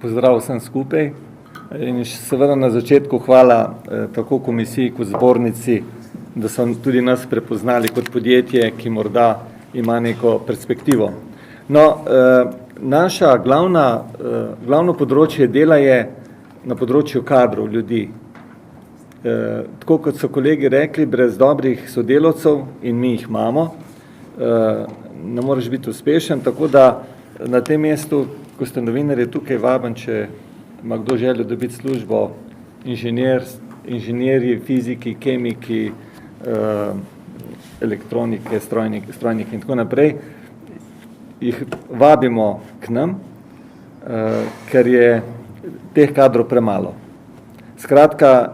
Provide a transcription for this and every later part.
Pozdrav vsem skupaj in seveda na začetku hvala tako komisiji kot zbornici, da so tudi nas prepoznali kot podjetje, ki morda ima neko perspektivo. No, naša glavno področje dela je na področju kadrov, ljudi. Tako kot so kolegi rekli, brez dobrih sodelavcev, in mi jih imamo, ne moreš biti uspešen, tako da na tem mestu, ko ste novinarji tukaj, vabim, če ima kdo željo dobiti službo, inženirji, fiziki, kemiki, elektronike, strojniki in tako naprej, jih vabimo k nam, ker je teh kadrov premalo. Skratka,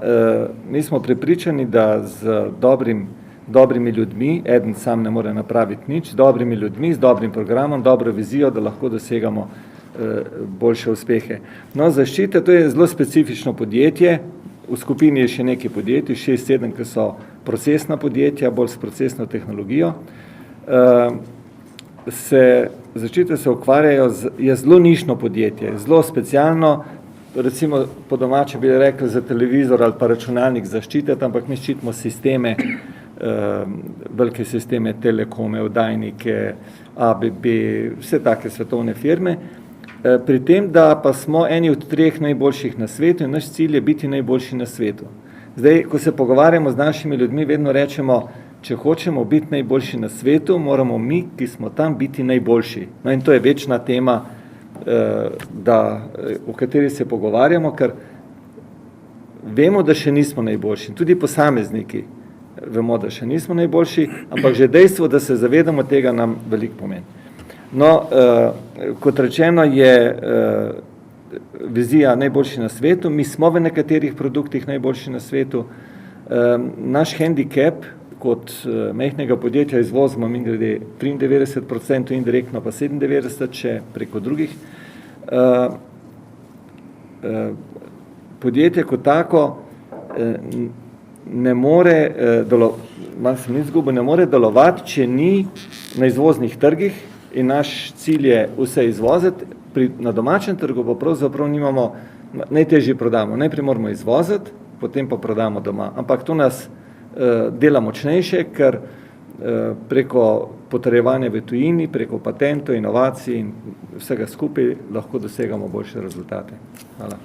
mi smo prepričani, da z dobrimi ljudmi, eden sam ne more napraviti nič, z dobrimi ljudmi, z dobrim programom, dobro vizijo, da lahko dosegamo boljše uspehe. No, Zaščita, to je zelo specifično podjetje, v skupini je še nekaj podjetij, 6-7, ki so procesna podjetja, bolj s procesno tehnologijo. Zaščita se ukvarjajo, je zelo nišno podjetje, zelo specialno, recimo po domače bi rekli za televizor ali pa računalnik zaščititi, ampak mi ščitimo sisteme, velike sisteme, telekome, oddajnike, ABB, vse take svetovne firme. Pri tem, da pa smo eni od 3 najboljših na svetu in naš cilj je biti najboljši na svetu. Zdaj, ko se pogovarjamo z našimi ljudmi, vedno rečemo, če hočemo biti najboljši na svetu, moramo mi, ki smo tam, biti najboljši. No in to je večna tema, o kateri se pogovarjamo, ker vemo, da še nismo najboljši. Tudi posamezniki vemo, da še nismo najboljši, ampak že dejstvo, da se zavedamo tega, nam veliko pomeni. No, kot rečeno je vizija najboljši na svetu, mi smo v nekaterih produktih najboljši na svetu. Naš handicap kot majhnega podjetja izvozimo mimogrede 93%, indirektno pa 97%, če preko drugih. Podjetje kot tako ne more delovati, če ni na izvoznih trgih, in naš cilj je vse izvoziti, na domačem trgu pa pravzaprav nimamo, najtežje prodamo, najprej moramo izvoziti, potem pa prodamo doma, ampak to nas dela močnejše, ker preko potrjevanja v tujini, preko patentov, inovacij in vsega skupaj lahko dosegamo boljše rezultate. Hvala.